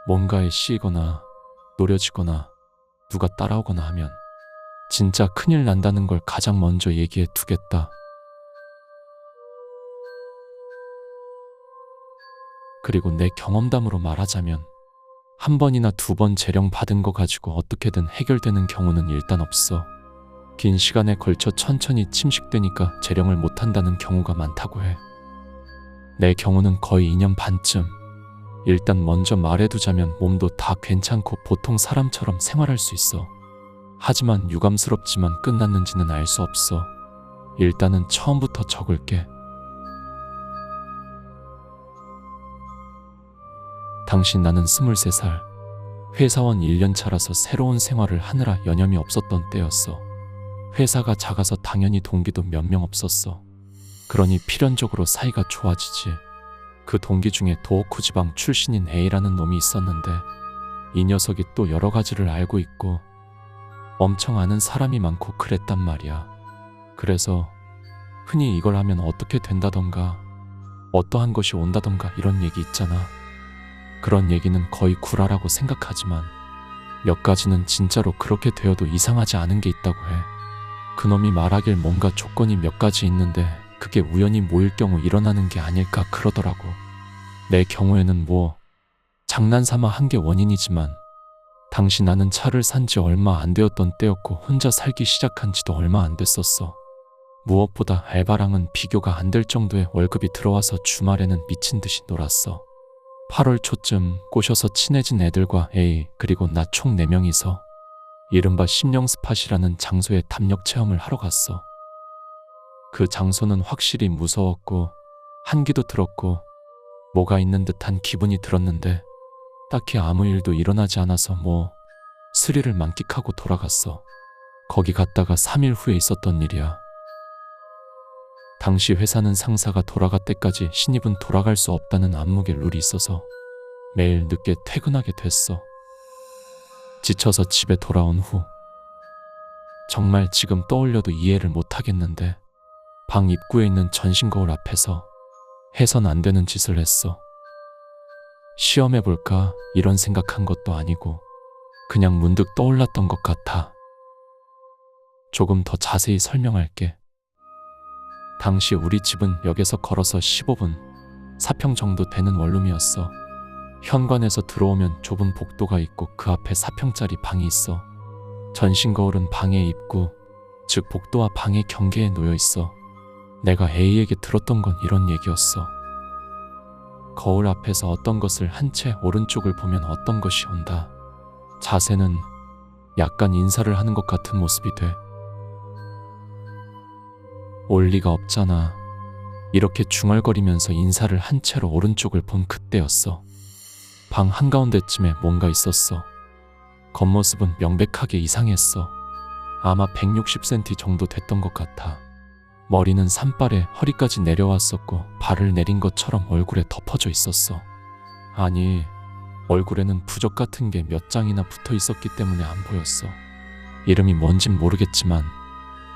뭔가에 씌이거나 노려지거나 누가 따라오거나 하면 진짜 큰일 난다는 걸 가장 먼저 얘기해 두겠다. 그리고 내 경험담으로 말하자면 한 번이나 두 번 재령 받은 거 가지고 어떻게든 해결되는 경우는 일단 없어. 긴 시간에 걸쳐 천천히 침식되니까 재령을 못한다는 경우가 많다고 해. 내 경우는 거의 2년 반쯤. 일단 먼저 말해두자면 몸도 다 괜찮고 보통 사람처럼 생활할 수 있어. 하지만 유감스럽지만 끝났는지는 알 수 없어. 일단은 처음부터 적을게. 당시 나는 23살, 회사원 1년 차라서 새로운 생활을 하느라 여념이 없었던 때였어. 회사가 작아서 당연히 동기도 몇 명 없었어. 그러니 필연적으로 사이가 좋아지지. 그 동기 중에 도호쿠 지방 출신인 A라는 놈이 있었는데 이 녀석이 또 여러 가지를 알고 있고 엄청 아는 사람이 많고 그랬단 말이야. 그래서 흔히 이걸 하면 어떻게 된다던가 어떠한 것이 온다던가 이런 얘기 있잖아. 그런 얘기는 거의 구라라고 생각하지만 몇 가지는 진짜로 그렇게 되어도 이상하지 않은 게 있다고 해. 그놈이 말하길 뭔가 조건이 몇 가지 있는데 그게 우연히 모일 경우 일어나는 게 아닐까 그러더라고. 내 경우에는 뭐 장난삼아 한 게 원인이지만 당시 나는 차를 산 지 얼마 안 되었던 때였고 혼자 살기 시작한 지도 얼마 안 됐었어. 무엇보다 알바랑은 비교가 안 될 정도의 월급이 들어와서 주말에는 미친 듯이 놀았어. 8월 초쯤 꼬셔서 친해진 애들과 A 그리고 나 총 4명이서 이른바 심령 스팟이라는 장소에 담력 체험을 하러 갔어. 그 장소는 확실히 무서웠고 한기도 들었고 뭐가 있는 듯한 기분이 들었는데 딱히 아무 일도 일어나지 않아서 뭐 스릴을 만끽하고 돌아갔어. 거기 갔다가 3일 후에 있었던 일이야. 당시 회사는 상사가 돌아갈 때까지 신입은 돌아갈 수 없다는 암묵의 룰이 있어서 매일 늦게 퇴근하게 됐어. 지쳐서 집에 돌아온 후 정말 지금 떠올려도 이해를 못하겠는데 방 입구에 있는 전신 거울 앞에서 해선 안 되는 짓을 했어. 시험해볼까 이런 생각한 것도 아니고 그냥 문득 떠올랐던 것 같아. 조금 더 자세히 설명할게. 당시 우리 집은 역에서 걸어서 15분, 4평 정도 되는 원룸이었어. 현관에서 들어오면 좁은 복도가 있고 그 앞에 4평짜리 방이 있어. 전신 거울은 방의 입구, 즉 복도와 방의 경계에 놓여 있어. 내가 A에게 들었던 건 이런 얘기였어. 거울 앞에서 어떤 것을 한 채 오른쪽을 보면 어떤 것이 온다. 자세는 약간 인사를 하는 것 같은 모습이 돼. 올 리가 없잖아. 이렇게 중얼거리면서 인사를 한 채로 오른쪽을 본 그때였어. 방 한가운데쯤에 뭔가 있었어. 겉모습은 명백하게 이상했어. 아마 160cm 정도 됐던 것 같아. 머리는 산발에 허리까지 내려왔었고 발을 내린 것처럼 얼굴에 덮어져 있었어. 아니, 얼굴에는 부적 같은 게 몇 장이나 붙어 있었기 때문에 안 보였어. 이름이 뭔진 모르겠지만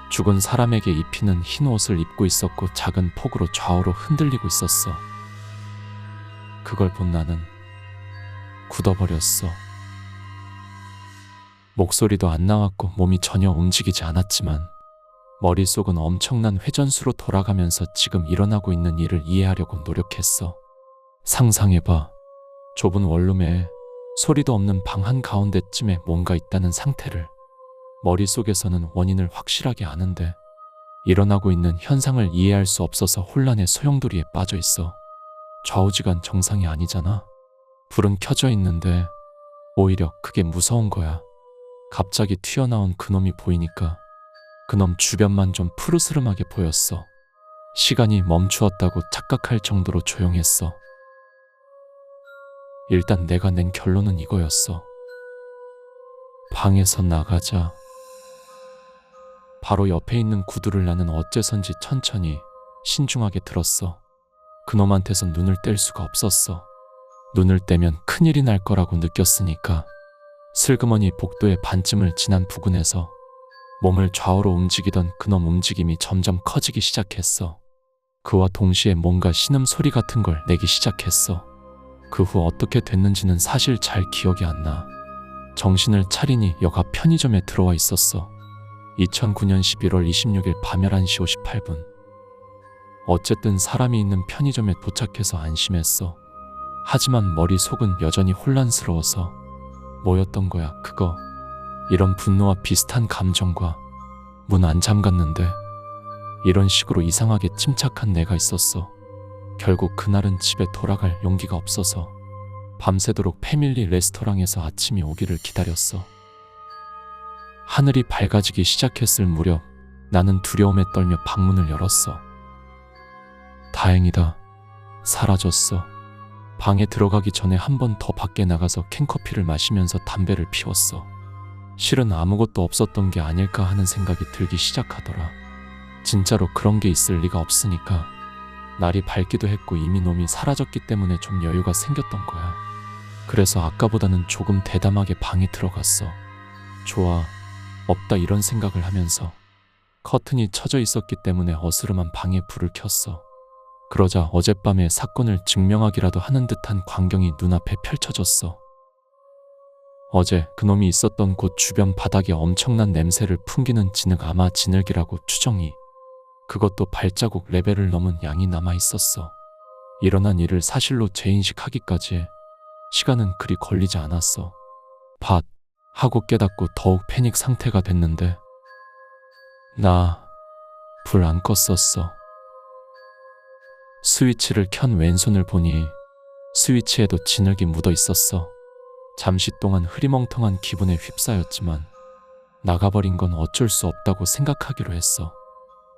죽은 사람에게 입히는 흰 옷을 입고 있었고 작은 폭으로 좌우로 흔들리고 있었어. 그걸 본 나는 굳어버렸어. 목소리도 안 나왔고 몸이 전혀 움직이지 않았지만 머릿속은 엄청난 회전수로 돌아가면서 지금 일어나고 있는 일을 이해하려고 노력했어. 상상해봐. 좁은 원룸에 소리도 없는 방 한가운데쯤에 뭔가 있다는 상태를. 머릿속에서는 원인을 확실하게 아는데 일어나고 있는 현상을 이해할 수 없어서 혼란의 소용돌이에 빠져 있어. 좌우지간 정상이 아니잖아. 불은 켜져 있는데 오히려 그게 무서운 거야. 갑자기 튀어나온 그놈이 보이니까 그놈 주변만 좀 푸르스름하게 보였어. 시간이 멈추었다고 착각할 정도로 조용했어. 일단 내가 낸 결론은 이거였어. 방에서 나가자. 바로 옆에 있는 구두를 나는 어째선지 천천히 신중하게 들었어. 그놈한테서 눈을 뗄 수가 없었어. 눈을 떼면 큰일이 날 거라고 느꼈으니까 슬그머니 복도의 반쯤을 지난 부근에서 몸을 좌우로 움직이던 그놈 움직임이 점점 커지기 시작했어. 그와 동시에 뭔가 신음소리 같은 걸 내기 시작했어. 그 후 어떻게 됐는지는 사실 잘 기억이 안 나. 정신을 차리니 역 앞 편의점에 들어와 있었어. 2009년 11월 26일 밤 11시 58분. 어쨌든 사람이 있는 편의점에 도착해서 안심했어. 하지만 머릿속은 여전히 혼란스러워서 뭐였던 거야 그거. 이런 분노와 비슷한 감정과 문 안 잠갔는데 이런 식으로 이상하게 침착한 내가 있었어. 결국 그날은 집에 돌아갈 용기가 없어서 밤새도록 패밀리 레스토랑에서 아침이 오기를 기다렸어. 하늘이 밝아지기 시작했을 무렵 나는 두려움에 떨며 방문을 열었어. 다행이다. 사라졌어. 방에 들어가기 전에 한 번 더 밖에 나가서 캔커피를 마시면서 담배를 피웠어. 실은 아무것도 없었던 게 아닐까 하는 생각이 들기 시작하더라. 진짜로 그런 게 있을 리가 없으니까. 날이 밝기도 했고 이미 놈이 사라졌기 때문에 좀 여유가 생겼던 거야. 그래서 아까보다는 조금 대담하게 방에 들어갔어. 좋아, 없다 이런 생각을 하면서 커튼이 쳐져 있었기 때문에 어스름한 방에 불을 켰어. 그러자 어젯밤의 사건을 증명하기라도 하는 듯한 광경이 눈앞에 펼쳐졌어. 어제 그놈이 있었던 곳 주변 바닥에 엄청난 냄새를 풍기는 진흙, 아마 진흙이라고 추정이. 그것도 발자국 레벨을 넘은 양이 남아 있었어. 일어난 일을 사실로 재인식하기까지 시간은 그리 걸리지 않았어. 밭 하고 깨닫고 더욱 패닉 상태가 됐는데 나 불 안 껐었어. 스위치를 켠 왼손을 보니 스위치에도 진흙이 묻어 있었어. 잠시 동안 흐리멍텅한 기분에 휩싸였지만 나가버린 건 어쩔 수 없다고 생각하기로 했어.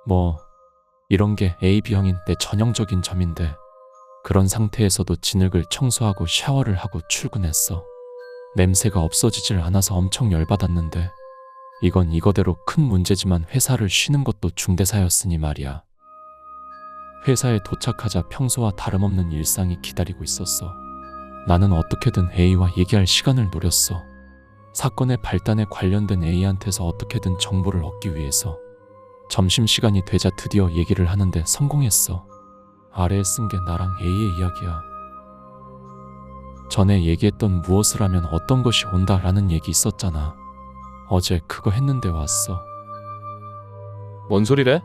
뭐 이런 게 AB형인 내 전형적인 점인데 그런 상태에서도 진흙을 청소하고 샤워를 하고 출근했어. 냄새가 없어지질 않아서 엄청 열받았는데 이건 이거대로 큰 문제지만 회사를 쉬는 것도 중대사였으니 말이야. 회사에 도착하자 평소와 다름없는 일상이 기다리고 있었어. 나는 어떻게든 A와 얘기할 시간을 노렸어. 사건의 발단에 관련된 A한테서 어떻게든 정보를 얻기 위해서. 점심시간이 되자 드디어 얘기를 하는데 성공했어. 아래에 쓴 게 나랑 A의 이야기야. 전에 얘기했던 무엇을 하면 어떤 것이 온다라는 얘기 있었잖아. 어제 그거 했는데 왔어. 뭔 소리래?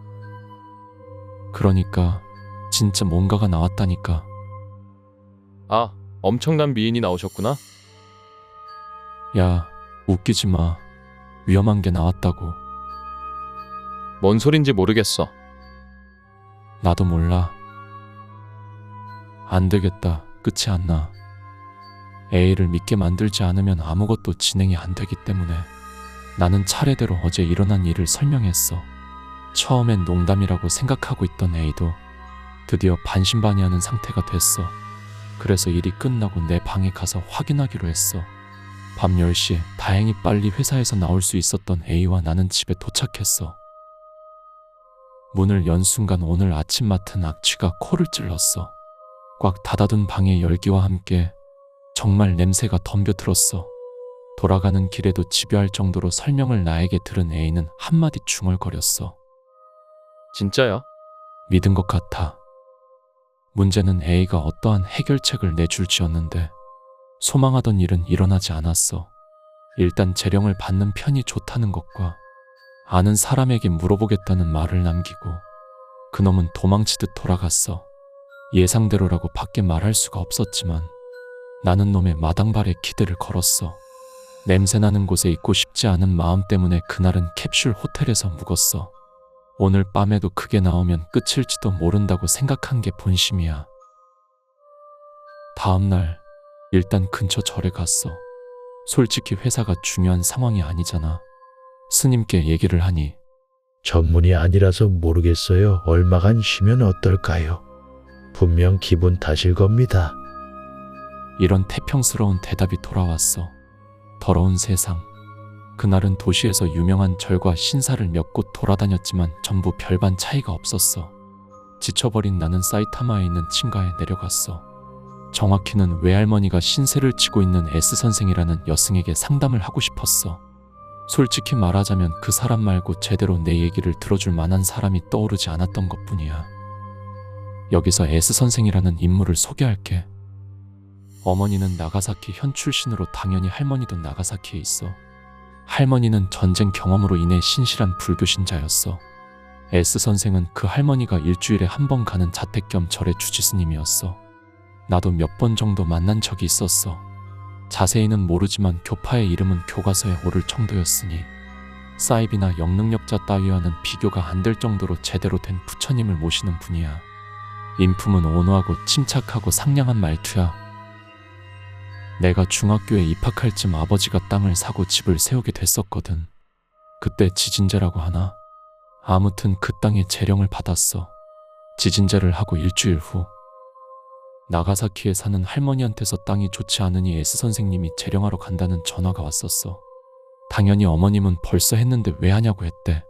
그러니까 진짜 뭔가가 나왔다니까. 아, 엄청난 미인이 나오셨구나. 야, 웃기지 마. 위험한 게 나왔다고. 뭔 소린지 모르겠어. 나도 몰라. 안 되겠다. 끝이 안 나. A를 믿게 만들지 않으면 아무것도 진행이 안 되기 때문에 나는 차례대로 어제 일어난 일을 설명했어. 처음엔 농담이라고 생각하고 있던 A도 드디어 반신반의하는 상태가 됐어. 그래서 일이 끝나고 내 방에 가서 확인하기로 했어. 밤 10시에 다행히 빨리 회사에서 나올 수 있었던 A와 나는 집에 도착했어. 문을 연 순간 오늘 아침 맡은 악취가 코를 찔렀어. 꽉 닫아둔 방의 열기와 함께 정말 냄새가 덤벼들었어. 돌아가는 길에도 집요할 정도로 설명을 나에게 들은 A는 한마디 중얼거렸어. 진짜야? 믿은 것 같아. 문제는 A가 어떠한 해결책을 내줄지였는데 소망하던 일은 일어나지 않았어. 일단 재령을 받는 편이 좋다는 것과 아는 사람에게 물어보겠다는 말을 남기고 그놈은 도망치듯 돌아갔어. 예상대로라고 밖에 말할 수가 없었지만 나는 놈의 마당발에 기대를 걸었어. 냄새나는 곳에 있고 싶지 않은 마음 때문에 그날은 캡슐 호텔에서 묵었어. 오늘 밤에도 그게 나오면 끝일지도 모른다고 생각한 게 본심이야. 다음날 일단 근처 절에 갔어. 솔직히 회사가 중요한 상황이 아니잖아. 스님께 얘기를 하니 전문이 아니라서 모르겠어요. 얼마간 쉬면 어떨까요? 분명 기분 탓일 겁니다. 이런 태평스러운 대답이 돌아왔어. 더러운 세상. 그날은 도시에서 유명한 절과 신사를 몇 곳 돌아다녔지만 전부 별반 차이가 없었어. 지쳐버린 나는 사이타마에 있는 친가에 내려갔어. 정확히는 외할머니가 신세를 지고 있는 S선생이라는 여승에게 상담을 하고 싶었어. 솔직히 말하자면 그 사람 말고 제대로 내 얘기를 들어줄 만한 사람이 떠오르지 않았던 것뿐이야. 여기서 S선생이라는 인물을 소개할게. 어머니는 나가사키 현 출신으로 당연히 할머니도 나가사키에 있어. 할머니는 전쟁 경험으로 인해 신실한 불교 신자였어. S 선생은 그 할머니가 일주일에 한 번 가는 자택 겸 절의 주지스님이었어. 나도 몇 번 정도 만난 적이 있었어. 자세히는 모르지만 교파의 이름은 교과서에 오를 정도였으니 사이비나 영능력자 따위와는 비교가 안 될 정도로 제대로 된 부처님을 모시는 분이야. 인품은 온화하고 침착하고 상냥한 말투야. 내가 중학교에 입학할 쯤 아버지가 땅을 사고 집을 세우게 됐었거든. 그때 지진제라고 하나? 아무튼 그 땅에 재령을 받았어. 지진제를 하고 일주일 후 나가사키에 사는 할머니한테서 땅이 좋지 않으니 S 선생님이 재령하러 간다는 전화가 왔었어. 당연히 어머님은 벌써 했는데 왜 하냐고 했대.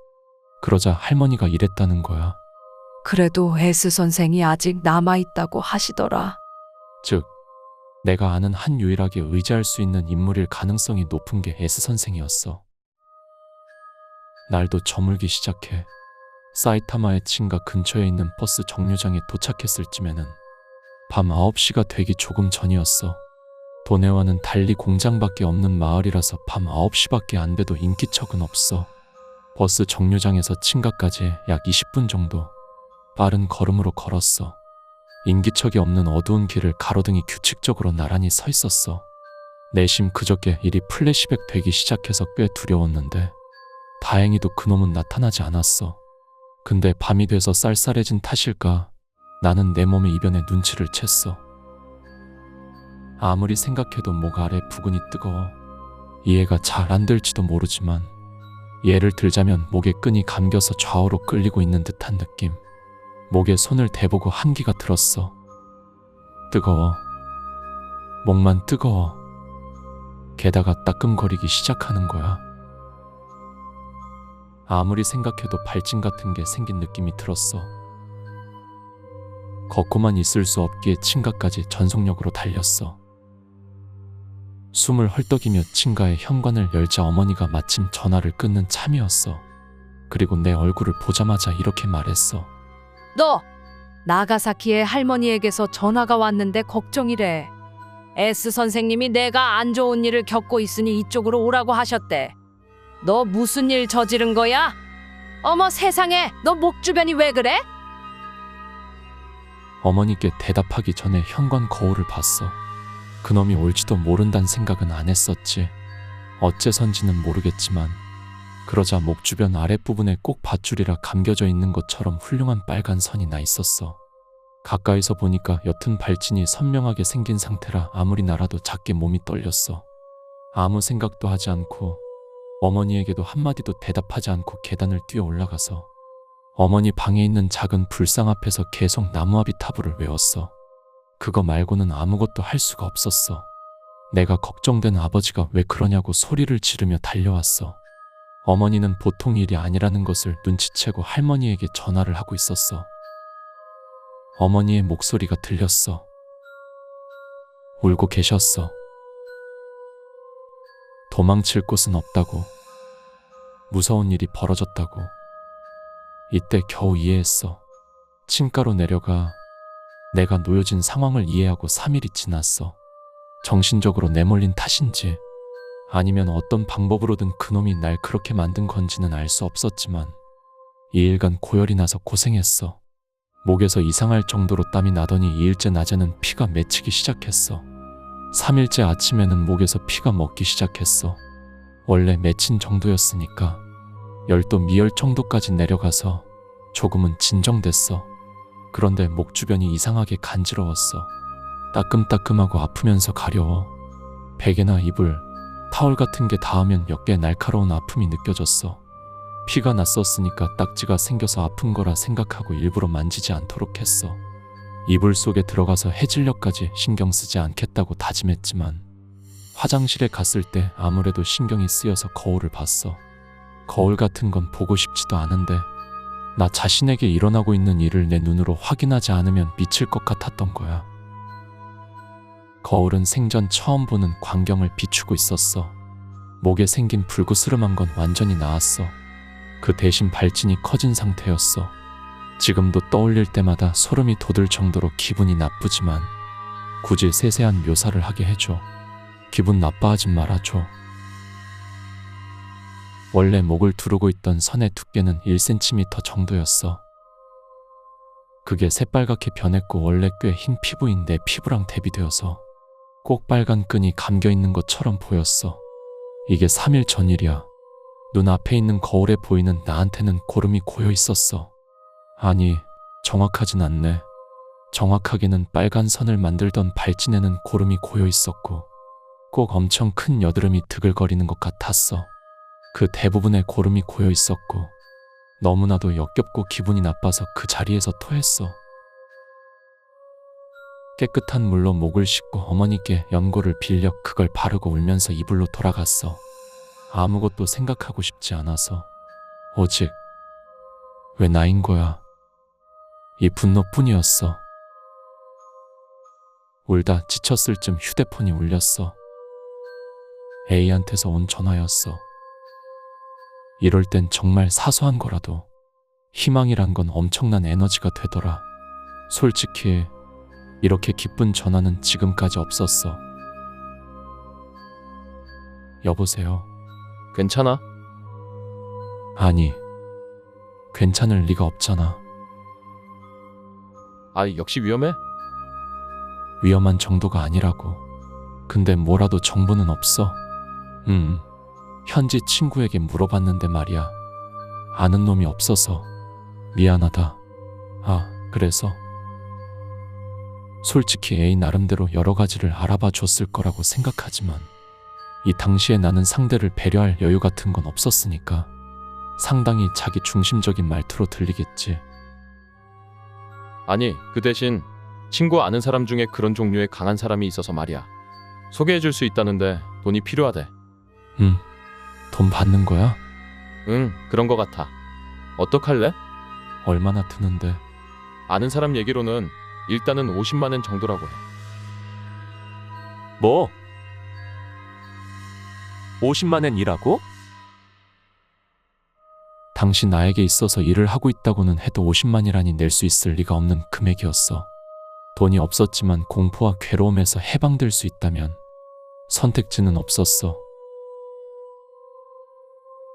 그러자 할머니가 이랬다는 거야. 그래도 S 선생이 아직 남아있다고 하시더라. 즉, 내가 아는 한 유일하게 의지할 수 있는 인물일 가능성이 높은 게 S 선생이었어. 날도 저물기 시작해. 사이타마의 친가 근처에 있는 버스 정류장에 도착했을 쯤에는 밤 9시가 되기 조금 전이었어. 도내와는 달리 공장밖에 없는 마을이라서 밤 9시밖에 안 돼도 인기척은 없어. 버스 정류장에서 친가까지 약 20분 정도 빠른 걸음으로 걸었어. 인기척이 없는 어두운 길을 가로등이 규칙적으로 나란히 서 있었어. 내심 그저께 일이 플래시백 되기 시작해서 꽤 두려웠는데 다행히도 그놈은 나타나지 않았어. 근데 밤이 돼서 쌀쌀해진 탓일까 나는 내 몸의 이변에 눈치를 챘어. 아무리 생각해도 목 아래 부근이 뜨거워. 이해가 잘 안 될지도 모르지만 예를 들자면 목에 끈이 감겨서 좌우로 끌리고 있는 듯한 느낌. 목에 손을 대보고 한기가 들었어. 뜨거워. 목만 뜨거워. 게다가 따끔거리기 시작하는 거야. 아무리 생각해도 발진 같은 게 생긴 느낌이 들었어. 걷고만 있을 수 없기에 친가까지 전속력으로 달렸어. 숨을 헐떡이며 친가의 현관을 열자 어머니가 마침 전화를 끊는 참이었어. 그리고 내 얼굴을 보자마자 이렇게 말했어. 너! 나가사키의 할머니에게서 전화가 왔는데 걱정이래. S 선생님이 내가 안 좋은 일을 겪고 있으니 이쪽으로 오라고 하셨대. 너 무슨 일 저지른 거야? 어머 세상에, 너 목 주변이 왜 그래? 어머니께 대답하기 전에 현관 거울을 봤어. 그놈이 올지도 모른다는 생각은 안 했었지. 어째선지는 모르겠지만 그러자 목 주변 아랫부분에 꼭 밧줄이라 감겨져 있는 것처럼 훌륭한 빨간 선이 나 있었어. 가까이서 보니까 옅은 발진이 선명하게 생긴 상태라 아무리 날아도 작게 몸이 떨렸어. 아무 생각도 하지 않고 어머니에게도 한마디도 대답하지 않고 계단을 뛰어 올라가서 어머니 방에 있는 작은 불상 앞에서 계속 나무아비 타부를 외웠어. 그거 말고는 아무것도 할 수가 없었어. 내가 걱정된 아버지가 왜 그러냐고 소리를 지르며 달려왔어. 어머니는 보통 일이 아니라는 것을 눈치채고 할머니에게 전화를 하고 있었어. 어머니의 목소리가 들렸어. 울고 계셨어. 도망칠 곳은 없다고. 무서운 일이 벌어졌다고. 이때 겨우 이해했어. 친가로 내려가 내가 놓여진 상황을 이해하고 3일이 지났어. 정신적으로 내몰린 탓인지 아니면 어떤 방법으로든 그놈이 날 그렇게 만든 건지는 알 수 없었지만 2일간 고열이 나서 고생했어. 목에서 이상할 정도로 땀이 나더니 2일째 낮에는 피가 맺히기 시작했어. 3일째 아침에는 목에서 피가 먹기 시작했어. 원래 맺힌 정도였으니까 열도 미열 정도까지 내려가서 조금은 진정됐어. 그런데 목 주변이 이상하게 간지러웠어. 따끔따끔하고 아프면서 가려워. 베개나 이불, 타월 같은 게 닿으면 역계 날카로운 아픔이 느껴졌어. 피가 났었으니까 딱지가 생겨서 아픈 거라 생각하고 일부러 만지지 않도록 했어. 이불 속에 들어가서 해질녘까지 신경 쓰지 않겠다고 다짐했지만 화장실에 갔을 때 아무래도 신경이 쓰여서 거울을 봤어. 거울 같은 건 보고 싶지도 않은데 나 자신에게 일어나고 있는 일을 내 눈으로 확인하지 않으면 미칠 것 같았던 거야. 거울은 생전 처음 보는 광경을 비추고 있었어. 목에 생긴 불구스름한 건 완전히 나았어. 그 대신 발진이 커진 상태였어. 지금도 떠올릴 때마다 소름이 돋을 정도로 기분이 나쁘지만 굳이 세세한 묘사를 하게 해줘. 기분 나빠하지 말아줘. 원래 목을 두르고 있던 선의 두께는 1cm 정도였어. 그게 새빨갛게 변했고 원래 꽤 흰 피부인 내 피부랑 대비되어서 꼭 빨간 끈이 감겨있는 것처럼 보였어. 이게 3일 전 일이야. 눈앞에 있는 거울에 보이는 나한테는 고름이 고여 있었어. 아니, 정확하진 않네. 정확하게는 빨간 선을 만들던 발진에는 고름이 고여 있었고 꼭 엄청 큰 여드름이 드글거리는 것 같았어. 그 대부분의 고름이 고여 있었고 너무나도 역겹고 기분이 나빠서 그 자리에서 토했어. 깨끗한 물로 목을 씻고 어머니께 연고를 빌려 그걸 바르고 울면서 이불로 돌아갔어. 아무것도 생각하고 싶지 않아서. 오직 왜 나인 거야? 이 분노뿐이었어. 울다 지쳤을 쯤 휴대폰이 울렸어. A한테서 온 전화였어. 이럴 땐 정말 사소한 거라도 희망이란 건 엄청난 에너지가 되더라. 솔직히 이렇게 기쁜 전화는 지금까지 없었어. 여보세요? 괜찮아? 아니, 괜찮을 리가 없잖아. 아, 역시 위험해? 위험한 정도가 아니라고. 근데 뭐라도 정보는 없어. 현지 친구에게 물어봤는데 말이야. 아는 놈이 없어서 미안하다. 아, 그래서? 솔직히 A 나름대로 여러 가지를 알아봐 줬을 거라고 생각하지만 이 당시에 나는 상대를 배려할 여유 같은 건 없었으니까 상당히 자기 중심적인 말투로 들리겠지. 아니, 그 대신 친구 아는 사람 중에 그런 종류의 강한 사람이 있어서 말이야. 소개해줄 수 있다는데 돈이 필요하대. 돈 받는 거야? 응, 그런 거 같아. 어떡할래? 얼마나 드는데? 아는 사람 얘기로는 일단은 50만 원 정도라고 해. 뭐? 50만 원이라고? 당시 나에게 있어서 일을 하고 있다고는 해도 50만이라니 낼 수 있을 리가 없는 금액이었어. 돈이 없었지만 공포와 괴로움에서 해방될 수 있다면 선택지는 없었어.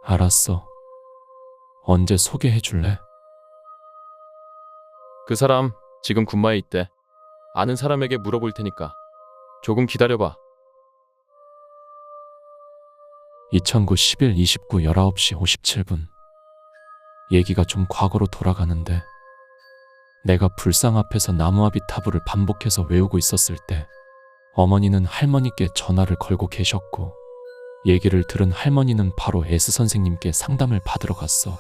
알았어. 언제 소개해 줄래? 그 사람 지금 군마에 있대. 아는 사람에게 물어볼 테니까 조금 기다려봐. 2009 10일 29 19시 57분. 얘기가 좀 과거로 돌아가는데 내가 불상 앞에서 나무아비 타부를 반복해서 외우고 있었을 때 어머니는 할머니께 전화를 걸고 계셨고 얘기를 들은 할머니는 바로 S 선생님께 상담을 받으러 갔어.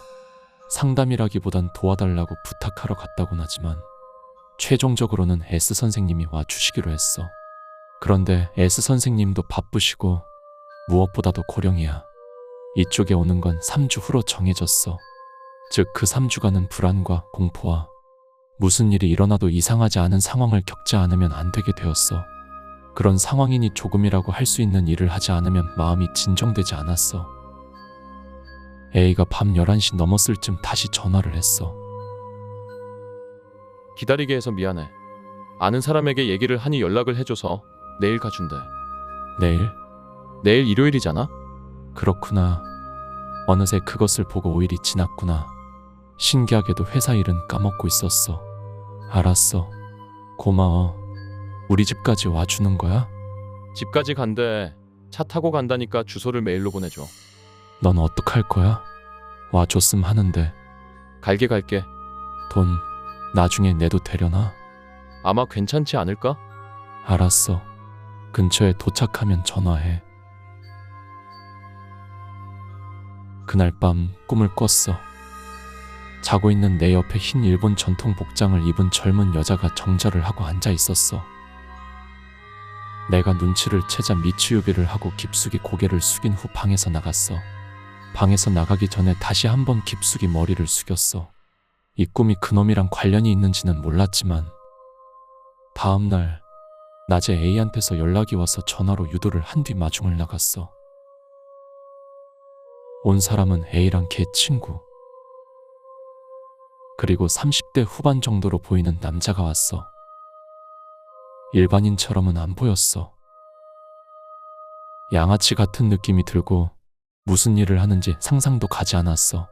상담이라기보단 도와달라고 부탁하러 갔다곤 하지만 최종적으로는 S 선생님이 와주시기로 했어. 그런데 S 선생님도 바쁘시고 무엇보다도 고령이야. 이쪽에 오는 건 3주 후로 정해졌어. 즉 그 3주간은 불안과 공포와 무슨 일이 일어나도 이상하지 않은 상황을 겪지 않으면 안 되게 되었어. 그런 상황이니 조금이라고 할 수 있는 일을 하지 않으면 마음이 진정되지 않았어. A가 밤 11시 넘었을 쯤 다시 전화를 했어. 기다리게 해서 미안해. 아는 사람에게 얘기를 하니 연락을 해줘서 내일 가준대. 내일? 내일 일요일이잖아? 그렇구나. 어느새 그것을 보고 5일이 지났구나. 신기하게도 회사 일은 까먹고 있었어. 알았어. 고마워. 우리 집까지 와주는 거야? 집까지 간대. 차 타고 간다니까 주소를 메일로 보내줘. 넌 어떡할 거야? 와줬음 하는데. 갈게. 돈 나중에 내도 되려나? 아마 괜찮지 않을까? 알았어. 근처에 도착하면 전화해. 그날 밤 꿈을 꿨어. 자고 있는 내 옆에 흰 일본 전통 복장을 입은 젊은 여자가 정절을 하고 앉아 있었어. 내가 눈치를 채자 미츠유비를 하고 깊숙이 고개를 숙인 후 방에서 나갔어. 방에서 나가기 전에 다시 한번 깊숙이 머리를 숙였어. 이 꿈이 그놈이랑 관련이 있는지는 몰랐지만 다음날 낮에 A한테서 연락이 와서 전화로 유도를 한 뒤 마중을 나갔어. 온 사람은 A랑 걔 친구 그리고 30대 후반 정도로 보이는 남자가 왔어. 일반인처럼은 안 보였어. 양아치 같은 느낌이 들고 무슨 일을 하는지 상상도 가지 않았어.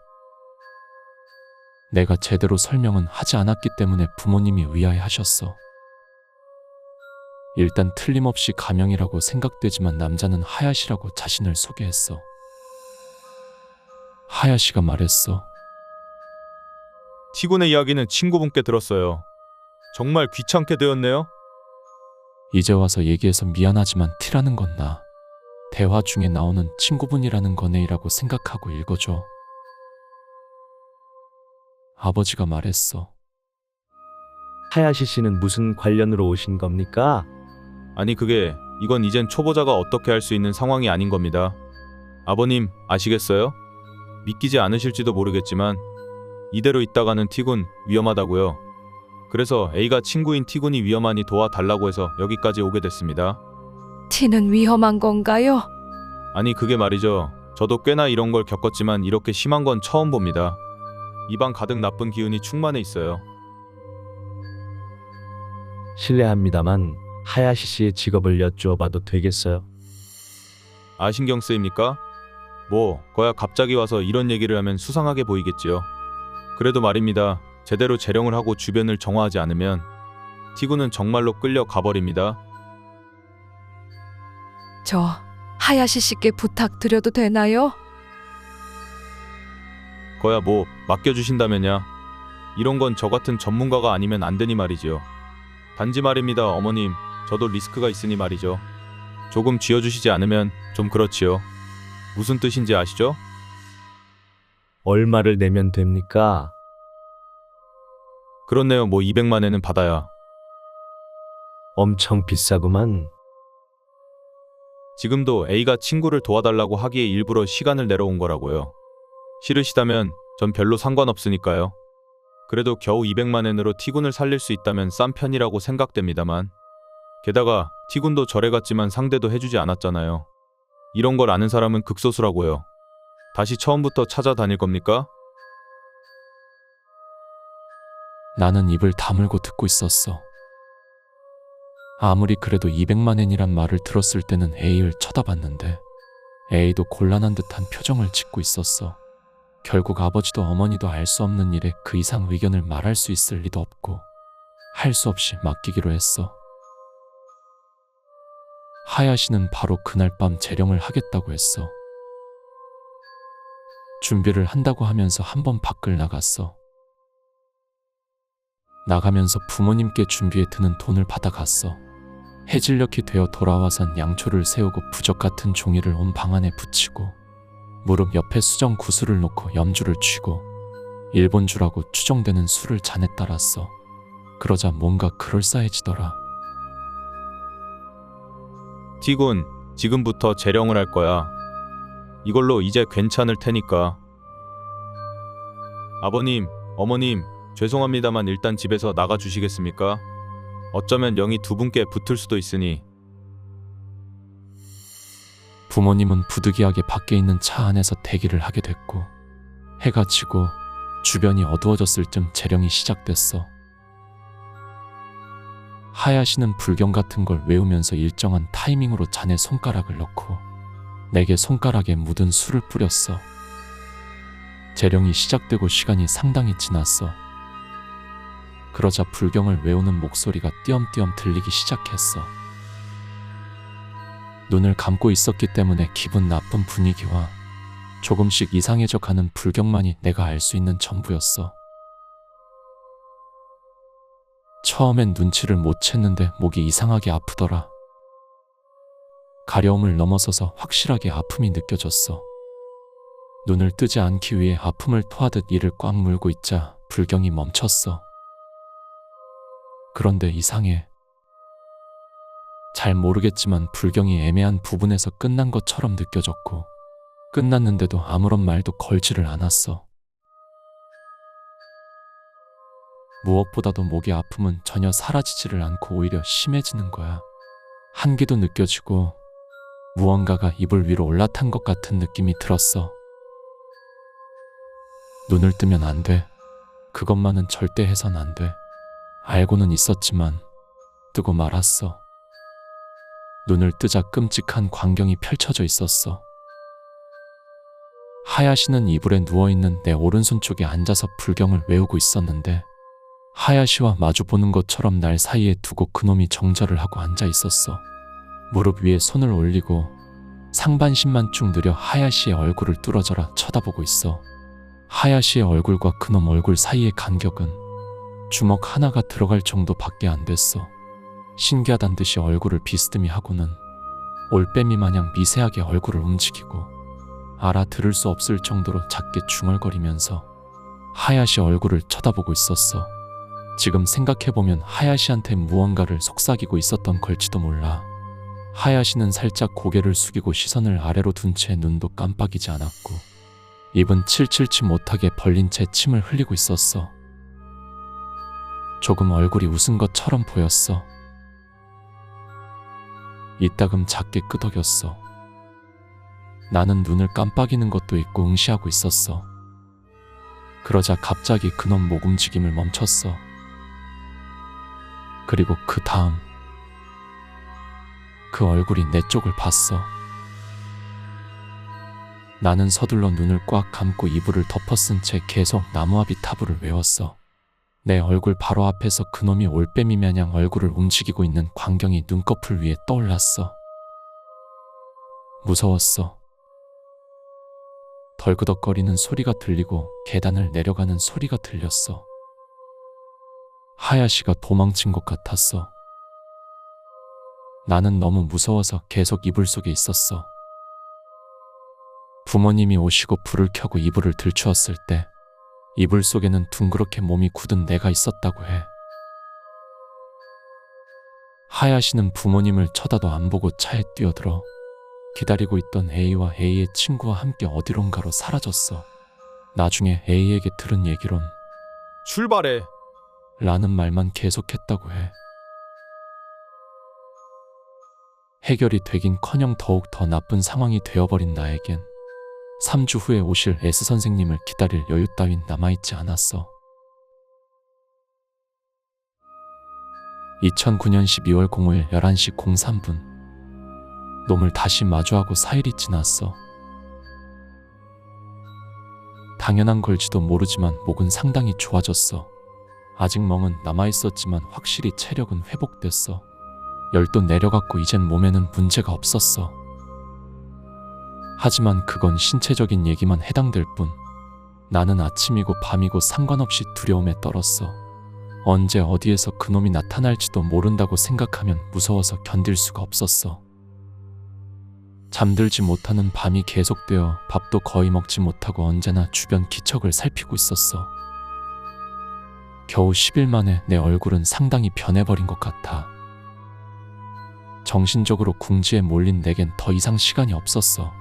내가 제대로 설명은 하지 않았기 때문에 부모님이 의아해하셨어. 일단 틀림없이 가명이라고 생각되지만 남자는 하야시라고 자신을 소개했어. 하야시가 말했어. 티군의 이야기는 친구분께 들었어요. 정말 귀찮게 되었네요. 이제 와서 얘기해서 미안하지만 티라는 건 나. 대화 중에 나오는 친구분이라는 거네이라고 생각하고 읽어줘. 아버지가 말했어. 하야시 씨는 무슨 관련으로 오신 겁니까? 아니 이건 이젠 초보자가 어떻게 할 수 있는 상황이 아닌 겁니다. 아버님 아시겠어요? 믿기지 않으실지도 모르겠지만 이대로 있다가는 티군 위험하다고요. 그래서 A가 친구인 티군이 위험하니 도와달라고 해서 여기까지 오게 됐습니다. 티는 위험한 건가요? 아니 그게 말이죠. 저도 꽤나 이런 걸 겪었지만 이렇게 심한 건 처음 봅니다. 입안 가득 나쁜 기운이 충만해 있어요. 실례합니다만 하야시 씨의 직업을 여쭈어봐도 되겠어요? 아 신경 쓰입니까? 거야 갑자기 와서 이런 얘기를 하면 수상하게 보이겠지요. 그래도 말입니다. 제대로 재령을 하고 주변을 정화하지 않으면 티군은 정말로 끌려 가버립니다. 저 하야시 씨께 부탁드려도 되나요? 거야 맡겨주신다면야. 이런 건 저 같은 전문가가 아니면 안 되니 말이지요. 단지 말입니다 어머님. 저도 리스크가 있으니 말이죠. 조금 쥐어주시지 않으면 좀 그렇지요. 무슨 뜻인지 아시죠? 얼마를 내면 됩니까? 그렇네요. 200만에는 받아야. 엄청 비싸구만. 지금도 A가 친구를 도와달라고 하기에 일부러 시간을 내러온 거라고요. 싫으시다면 전 별로 상관없으니까요. 그래도 겨우 200만엔으로 티군을 살릴 수 있다면 싼 편이라고 생각됩니다만 게다가 티군도 절에 갔지만 상대도 해주지 않았잖아요. 이런 걸 아는 사람은 극소수라고요. 다시 처음부터 찾아다닐 겁니까? 나는 입을 다물고 듣고 있었어. 아무리 그래도 200만엔이란 말을 들었을 때는 A를 쳐다봤는데 A도 곤란한 듯한 표정을 짓고 있었어. 결국 아버지도 어머니도 알 수 없는 일에 그 이상 의견을 말할 수 있을 리도 없고 할 수 없이 맡기기로 했어. 하야시는 바로 그날 밤 재령을 하겠다고 했어. 준비를 한다고 하면서 한 번 밖을 나갔어. 나가면서 부모님께 준비에 드는 돈을 받아갔어. 해질녘이 되어 돌아와선 양초를 세우고 부적 같은 종이를 온 방 안에 붙이고 무릎 옆에 수정 구슬을 놓고 염주를 쥐고 일본주라고 추정되는 술을 잔에 따랐어. 그러자 뭔가 그럴싸해지더라. 티군, 지금부터 재령을 할 거야. 이걸로 이제 괜찮을 테니까. 아버님, 어머님, 죄송합니다만 일단 집에서 나가 주시겠습니까? 어쩌면 영이 두 분께 붙을 수도 있으니. 부모님은 부득이하게 밖에 있는 차 안에서 대기를 하게 됐고 해가 지고 주변이 어두워졌을 쯤 재령이 시작됐어. 하야시는 불경 같은 걸 외우면서 일정한 타이밍으로 잔에 손가락을 넣고 내게 손가락에 묻은 술을 뿌렸어. 재령이 시작되고 시간이 상당히 지났어. 그러자 불경을 외우는 목소리가 띄엄띄엄 들리기 시작했어. 눈을 감고 있었기 때문에 기분 나쁜 분위기와 조금씩 이상해져 가는 불경만이 내가 알 수 있는 전부였어. 처음엔 눈치를 못 챘는데 목이 이상하게 아프더라. 가려움을 넘어서서 확실하게 아픔이 느껴졌어. 눈을 뜨지 않기 위해 아픔을 토하듯 이를 꽉 물고 있자 불경이 멈췄어. 그런데 이상해. 잘 모르겠지만 불경이 애매한 부분에서 끝난 것처럼 느껴졌고 끝났는데도 아무런 말도 걸지를 않았어. 무엇보다도 목의 아픔은 전혀 사라지지를 않고 오히려 심해지는 거야. 한기도 느껴지고 무언가가 이불 위로 올라탄 것 같은 느낌이 들었어. 눈을 뜨면 안 돼. 그것만은 절대 해선 안 돼. 알고는 있었지만 뜨고 말았어. 눈을 뜨자 끔찍한 광경이 펼쳐져 있었어. 하야시는 이불에 누워있는 내 오른손 쪽에 앉아서 불경을 외우고 있었는데 하야시와 마주보는 것처럼 날 사이에 두고 그놈이 정절을 하고 앉아 있었어. 무릎 위에 손을 올리고 상반신만 쭉 늘여 하야시의 얼굴을 뚫어져라 쳐다보고 있어. 하야시의 얼굴과 그놈 얼굴 사이의 간격은 주먹 하나가 들어갈 정도밖에 안 됐어. 신기하단 듯이 얼굴을 비스듬히 하고는 올빼미 마냥 미세하게 얼굴을 움직이고 알아들을 수 없을 정도로 작게 중얼거리면서 하야시 얼굴을 쳐다보고 있었어. 지금 생각해보면 하야시한테 무언가를 속삭이고 있었던 걸지도 몰라. 하야시는 살짝 고개를 숙이고 시선을 아래로 둔 채 눈도 깜빡이지 않았고 입은 칠칠치 못하게 벌린 채 침을 흘리고 있었어. 조금 얼굴이 웃은 것처럼 보였어. 이따금 작게 끄덕였어. 나는 눈을 깜빡이는 것도 있고 응시하고 있었어. 그러자 갑자기 그놈 목 움직임을 멈췄어. 그리고 그 다음 그 얼굴이 내 쪽을 봤어. 나는 서둘러 눈을 꽉 감고 이불을 덮어쓴 채 계속 나무아비 타부를 외웠어. 내 얼굴 바로 앞에서 그놈이 올빼미 마냥 얼굴을 움직이고 있는 광경이 눈꺼풀 위에 떠올랐어. 무서웠어. 덜그덕거리는 소리가 들리고 계단을 내려가는 소리가 들렸어. 하야시가 도망친 것 같았어. 나는 너무 무서워서 계속 이불 속에 있었어. 부모님이 오시고 불을 켜고 이불을 들추었을 때 이불 속에는 둥그렇게 몸이 굳은 내가 있었다고 해. 하야시는 부모님을 쳐다도 안 보고 차에 뛰어들어 기다리고 있던 A와 A의 친구와 함께 어디론가로 사라졌어. 나중에 A에게 들은 얘기론 출발해. 라는 말만 계속했다고 해. 해결이 되긴커녕 더욱 더 나쁜 상황이 되어버린 나에겐 3주 후에 오실 S 선생님을 기다릴 여유 따윈 남아있지 않았어. 2009년 12월 05일 11시 03분 놈을 다시 마주하고 4일이 지났어. 당연한 걸지도 모르지만 목은 상당히 좋아졌어. 아직 멍은 남아있었지만 확실히 체력은 회복됐어. 열도 내려갔고 이젠 몸에는 문제가 없었어. 하지만 그건 신체적인 얘기만 해당될 뿐 나는 아침이고 밤이고 상관없이 두려움에 떨었어. 언제 어디에서 그놈이 나타날지도 모른다고 생각하면 무서워서 견딜 수가 없었어. 잠들지 못하는 밤이 계속되어 밥도 거의 먹지 못하고 언제나 주변 기척을 살피고 있었어. 겨우 10일 만에 내 얼굴은 상당히 변해버린 것 같아. 정신적으로 궁지에 몰린 내겐 더 이상 시간이 없었어.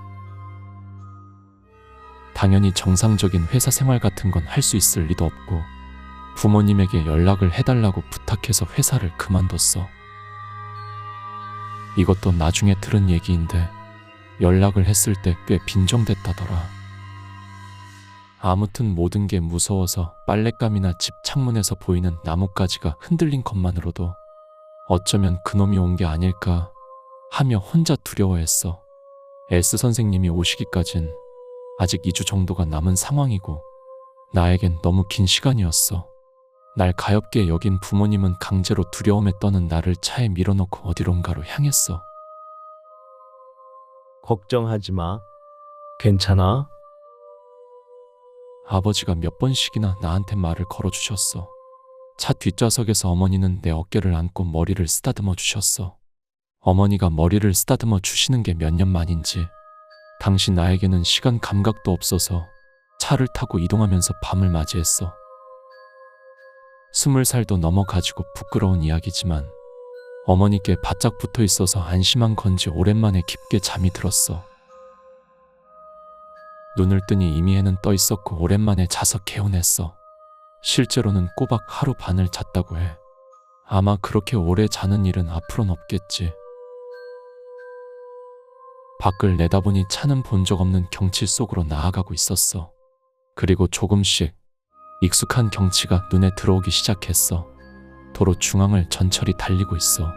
당연히 정상적인 회사 생활 같은 건 할 수 있을 리도 없고 부모님에게 연락을 해달라고 부탁해서 회사를 그만뒀어. 이것도 나중에 들은 얘기인데 연락을 했을 때 꽤 빈정댔다더라. 아무튼 모든 게 무서워서 빨랫감이나 집 창문에서 보이는 나뭇가지가 흔들린 것만으로도 어쩌면 그놈이 온 게 아닐까 하며 혼자 두려워했어. S 선생님이 오시기까진 아직 2주 정도가 남은 상황이고 나에겐 너무 긴 시간이었어. 날 가엾게 여긴 부모님은 강제로 두려움에 떠는 나를 차에 밀어넣고 어디론가로 향했어. 걱정하지 마. 괜찮아? 아버지가 몇 번씩이나 나한테 말을 걸어주셨어. 차 뒷좌석에서 어머니는 내 어깨를 안고 머리를 쓰다듬어 주셨어. 어머니가 머리를 쓰다듬어 주시는 게 몇 년 만인지 당시 나에게는 시간 감각도 없어서 차를 타고 이동하면서 밤을 맞이했어. 20살도 넘어가지고 부끄러운 이야기지만 어머니께 바짝 붙어 있어서 안심한 건지 오랜만에 깊게 잠이 들었어. 눈을 뜨니 이미 해는 떠 있었고 오랜만에 자서 개운했어. 실제로는 꼬박 하루 반을 잤다고 해. 아마 그렇게 오래 자는 일은 앞으로는 없겠지. 밖을 내다보니 차는 본 적 없는 경치 속으로 나아가고 있었어. 그리고 조금씩 익숙한 경치가 눈에 들어오기 시작했어. 도로 중앙을 전철이 달리고 있어.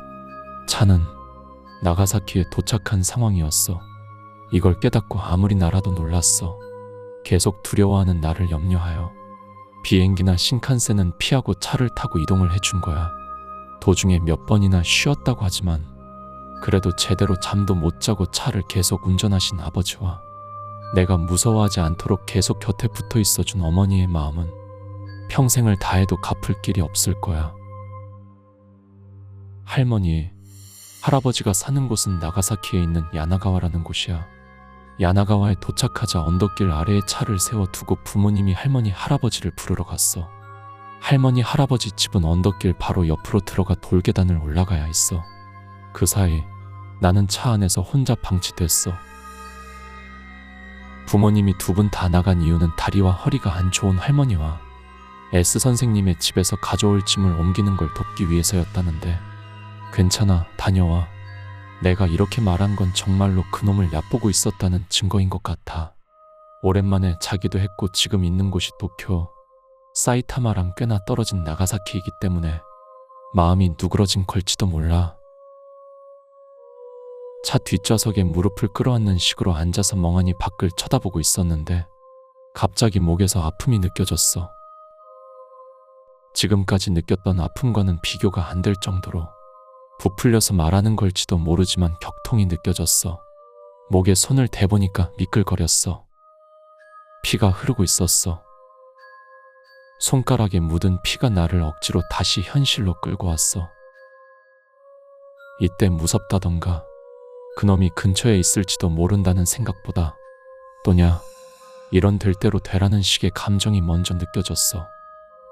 차는 나가사키에 도착한 상황이었어. 이걸 깨닫고 아무리 나라도 놀랐어. 계속 두려워하는 나를 염려하여 비행기나 신칸센은 피하고 차를 타고 이동을 해준 거야. 도중에 몇 번이나 쉬었다고 하지만 그래도 제대로 잠도 못 자고 차를 계속 운전하신 아버지와 내가 무서워하지 않도록 계속 곁에 붙어 있어준 어머니의 마음은 평생을 다해도 갚을 길이 없을 거야. 할머니, 할아버지가 사는 곳은 나가사키에 있는 야나가와라는 곳이야. 야나가와에 도착하자 언덕길 아래에 차를 세워두고 부모님이 할머니, 할아버지를 부르러 갔어. 할머니, 할아버지 집은 언덕길 바로 옆으로 들어가 돌계단을 올라가야 했어. 그 사이 나는 차 안에서 혼자 방치됐어. 부모님이 두 분 다 나간 이유는 다리와 허리가 안 좋은 할머니와 S 선생님의 집에서 가져올 짐을 옮기는 걸 돕기 위해서였다는데, 괜찮아, 다녀와. 내가 이렇게 말한 건 정말로 그놈을 얕보고 있었다는 증거인 것 같아. 오랜만에 자기도 했고 지금 있는 곳이 도쿄, 사이타마랑 꽤나 떨어진 나가사키이기 때문에 마음이 누그러진 걸지도 몰라. 차 뒷좌석에 무릎을 끌어안는 식으로 앉아서 멍하니 밖을 쳐다보고 있었는데 갑자기 목에서 아픔이 느껴졌어. 지금까지 느꼈던 아픔과는 비교가 안 될 정도로 부풀려서 말하는 걸지도 모르지만 격통이 느껴졌어. 목에 손을 대보니까 미끌거렸어. 피가 흐르고 있었어. 손가락에 묻은 피가 나를 억지로 다시 현실로 끌고 왔어. 이때 무섭다던가 그놈이 근처에 있을지도 모른다는 생각보다 또냐, 이런 될 대로 되라는 식의 감정이 먼저 느껴졌어.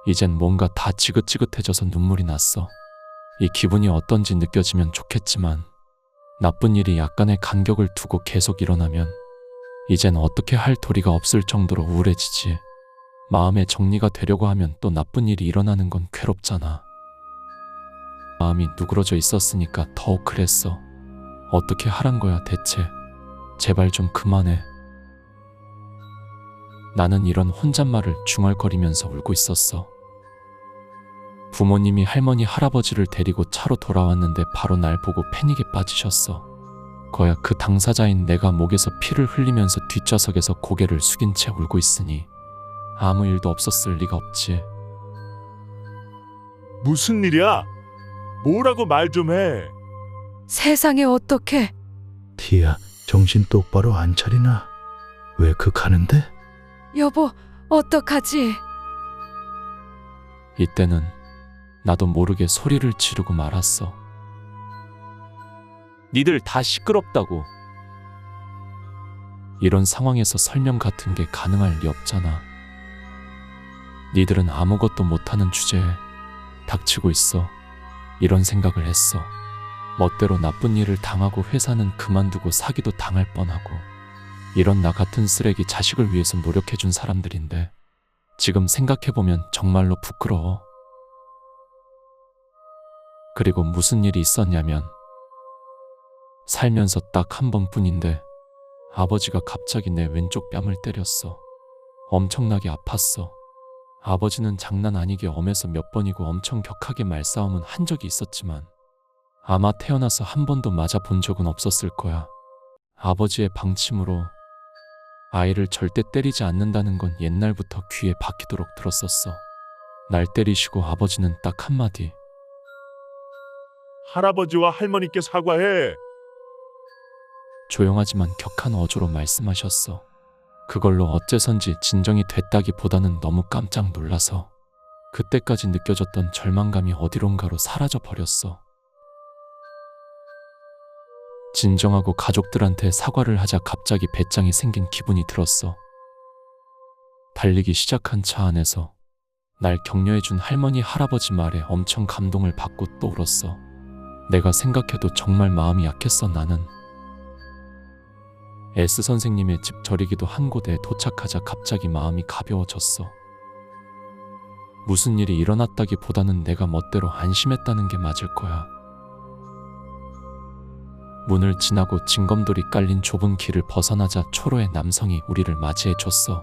이젠 뭔가 다 지긋지긋해져서 눈물이 났어. 이 기분이 어떤지 느껴지면 좋겠지만 나쁜 일이 약간의 간격을 두고 계속 일어나면 이젠 어떻게 할 도리가 없을 정도로 우울해지지. 마음의 정리가 되려고 하면 또 나쁜 일이 일어나는 건 괴롭잖아. 마음이 누그러져 있었으니까 더욱 그랬어. 어떻게 하란 거야 대체. 제발 좀 그만해. 나는 이런 혼잣말을 중얼거리면서 울고 있었어. 부모님이 할머니, 할아버지를 데리고 차로 돌아왔는데 바로 날 보고 패닉에 빠지셨어. 거야 그 당사자인 내가 목에서 피를 흘리면서 뒷좌석에서 고개를 숙인 채 울고 있으니 아무 일도 없었을 리가 없지. 무슨 일이야? 뭐라고 말 좀 해. 세상에 어떻게? 티야, 정신 똑바로 안 차리나? 왜 가는데? 여보, 어떡하지? 이때는 나도 모르게 소리를 지르고 말았어. 니들 다 시끄럽다고. 이런 상황에서 설명 같은 게 가능할 리 없잖아. 니들은 아무것도 못하는 주제에 닥치고 있어. 이런 생각을 했어. 멋대로 나쁜 일을 당하고 회사는 그만두고 사기도 당할 뻔하고 이런 나 같은 쓰레기 자식을 위해서 노력해준 사람들인데 지금 생각해보면 정말로 부끄러워. 그리고 무슨 일이 있었냐면 살면서 딱 한 번뿐인데 아버지가 갑자기 내 왼쪽 뺨을 때렸어. 엄청나게 아팠어. 아버지는 장난 아니게 엄해서 몇 번이고 엄청 격하게 말싸움은 한 적이 있었지만 아마 태어나서 한 번도 맞아 본 적은 없었을 거야. 아버지의 방침으로 아이를 절대 때리지 않는다는 건 옛날부터 귀에 박히도록 들었었어. 날 때리시고 아버지는 딱 한마디. 할아버지와 할머니께 사과해. 조용하지만 격한 어조로 말씀하셨어. 그걸로 어째선지 진정이 됐다기보다는 너무 깜짝 놀라서 그때까지 느껴졌던 절망감이 어디론가로 사라져 버렸어. 진정하고 가족들한테 사과를 하자 갑자기 배짱이 생긴 기분이 들었어. 달리기 시작한 차 안에서 날 격려해준 할머니, 할아버지 말에 엄청 감동을 받고 또 울었어. 내가 생각해도 정말 마음이 약했어. 나는 S 선생님의 집 저리기도 한 곳에 도착하자 갑자기 마음이 가벼워졌어. 무슨 일이 일어났다기보다는 내가 멋대로 안심했다는 게 맞을 거야. 문을 지나고 징검돌이 깔린 좁은 길을 벗어나자 초로의 남성이 우리를 맞이해줬어.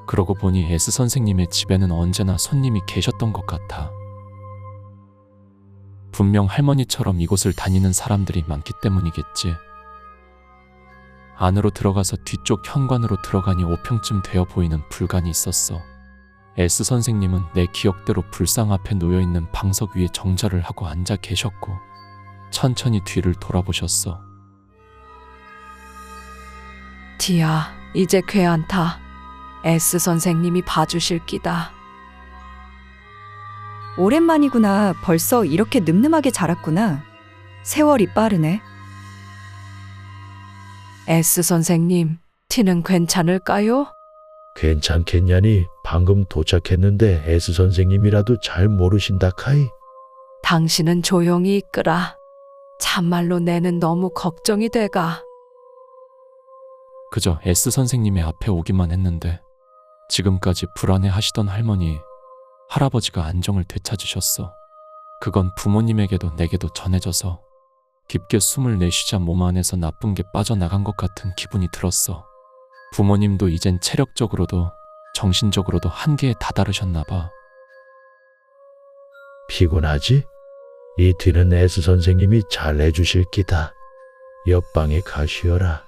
그러고 보니 S 선생님의 집에는 언제나 손님이 계셨던 것 같아. 분명 할머니처럼 이곳을 다니는 사람들이 많기 때문이겠지. 안으로 들어가서 뒤쪽 현관으로 들어가니 5평쯤 되어 보이는 불관이 있었어. S 선생님은 내 기억대로 불상 앞에 놓여있는 방석 위에 정자를 하고 앉아 계셨고 천천히 뒤를 돌아보셨어. 디야, 이제 괜찮다. S 선생님이 봐주실 끼다. 오랜만이구나. 벌써 이렇게 늠름하게 자랐구나. 세월이 빠르네. S 선생님, 티는 괜찮을까요? 괜찮겠냐니 방금 도착했는데 S 선생님이라도 잘 모르신다 카이. 당신은 조용히 있거라. 참말로 내는 너무 걱정이 돼가. 그저 S 선생님의 앞에 오기만 했는데 지금까지 불안해하시던 할머니, 할아버지가 안정을 되찾으셨어. 그건 부모님에게도 내게도 전해져서 깊게 숨을 내쉬자 몸 안에서 나쁜 게 빠져나간 것 같은 기분이 들었어. 부모님도 이젠 체력적으로도 정신적으로도 한계에 다다르셨나 봐. 피곤하지? 이 뒤는 S 선생님이 잘 해주실 기다. 옆방에 가시어라.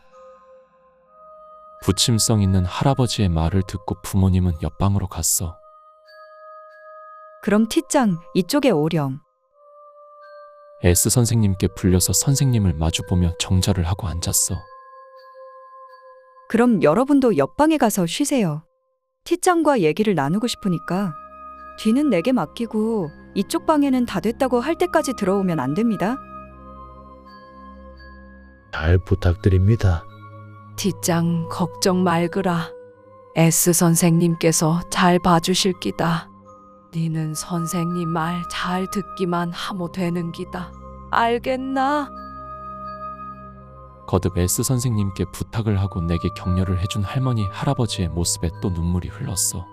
부침성 있는 할아버지의 말을 듣고 부모님은 옆방으로 갔어. 그럼 티짱 이쪽에 오렴. S 선생님께 불려서 선생님을 마주보며 정자를 하고 앉았어. 그럼 여러분도 옆방에 가서 쉬세요. 티짱과 얘기를 나누고 싶으니까 뒤는 내게 맡기고 이쪽 방에는 다 됐다고 할 때까지 들어오면 안 됩니다. 잘 부탁드립니다. 디짱 걱정 말거라. S 선생님께서 잘 봐주실 끼다. 니는 선생님 말 잘 듣기만 하모 되는 기다. 알겠나? 거듭 S 선생님께 부탁을 하고 내게 격려를 해준 할머니, 할아버지의 모습에 또 눈물이 흘렀어.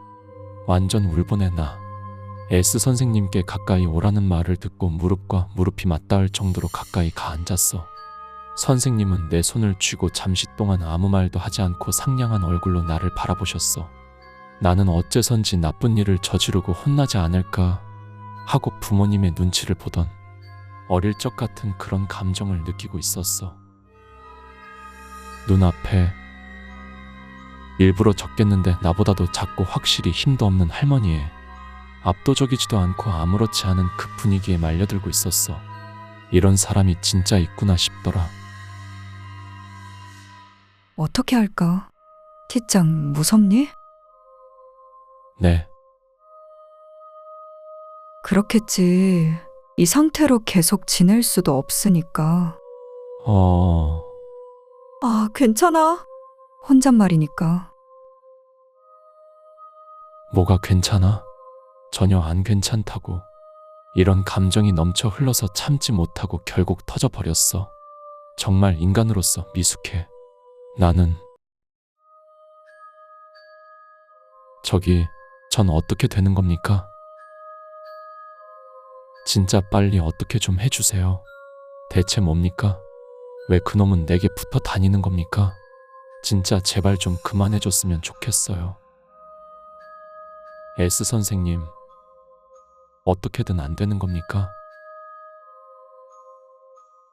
완전 울보네 나. S 선생님께 가까이 오라는 말을 듣고 무릎과 무릎이 맞닿을 정도로 가까이 가 앉았어. 선생님은 내 손을 쥐고 잠시 동안 아무 말도 하지 않고 상냥한 얼굴로 나를 바라보셨어. 나는 어째선지 나쁜 일을 저지르고 혼나지 않을까 하고 부모님의 눈치를 보던 어릴 적 같은 그런 감정을 느끼고 있었어. 눈앞에 일부러 적겠는데 나보다도 작고 확실히 힘도 없는 할머니의 압도적이지도 않고 아무렇지 않은 그 분위기에 말려들고 있었어. 이런 사람이 진짜 있구나 싶더라. 어떻게 할까? 티짱 무섭니? 네, 그렇겠지. 이 상태로 계속 지낼 수도 없으니까. 아, 괜찮아. 혼잣말이니까. 뭐가 괜찮아? 전혀 안 괜찮다고. 이런 감정이 넘쳐 흘러서 참지 못하고 결국 터져버렸어. 정말 인간으로서 미숙해. 나는 전 어떻게 되는 겁니까? 진짜 빨리 어떻게 좀 해주세요. 대체 뭡니까? 왜 그놈은 내게 붙어 다니는 겁니까? 진짜 제발 좀 그만해줬으면 좋겠어요. S 선생님, 어떻게든 안 되는 겁니까?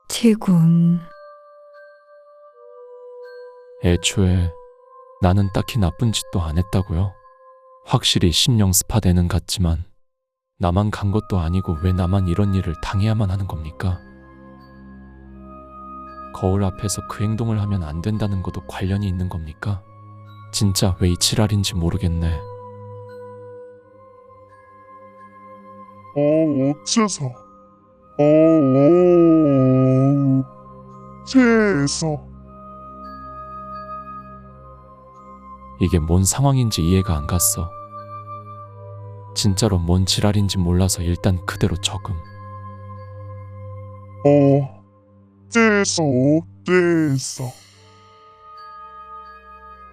티군. 애초에 나는 딱히 나쁜 짓도 안 했다고요. 확실히 신령 스파되는 같지만 나만 간 것도 아니고 왜 나만 이런 일을 당해야만 하는 겁니까? 거울 앞에서 그 행동을 하면 안 된다는 것도 관련이 있는 겁니까? 진짜 왜 이 지랄인지 모르겠네. 어째서? 어째서? 이게 뭔 상황인지 이해가 안 갔어. 진짜로 뭔 지랄인지 몰라서 일단 그대로 적음. 어째서?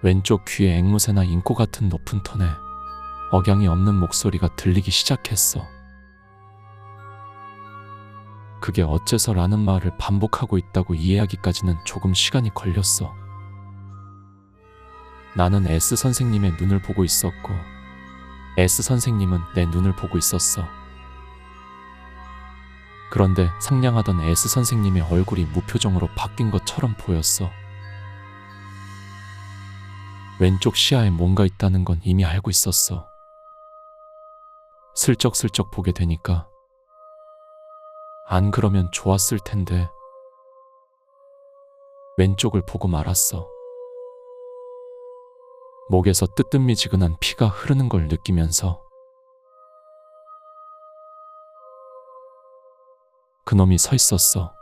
왼쪽 귀에 앵무새나 인코 같은 높은 톤에 억양이 없는 목소리가 들리기 시작했어. 그게 어째서라는 말을 반복하고 있다고 이해하기까지는 조금 시간이 걸렸어. 나는 S 선생님의 눈을 보고 있었고 S 선생님은 내 눈을 보고 있었어. 그런데 상냥하던 S 선생님의 얼굴이 무표정으로 바뀐 것처럼 보였어. 왼쪽 시야에 뭔가 있다는 건 이미 알고 있었어. 슬쩍슬쩍 보게 되니까 안 그러면 좋았을 텐데 왼쪽을 보고 말았어. 목에서 뜨뜻미지근한 피가 흐르는 걸 느끼면서 그놈이 서 있었어.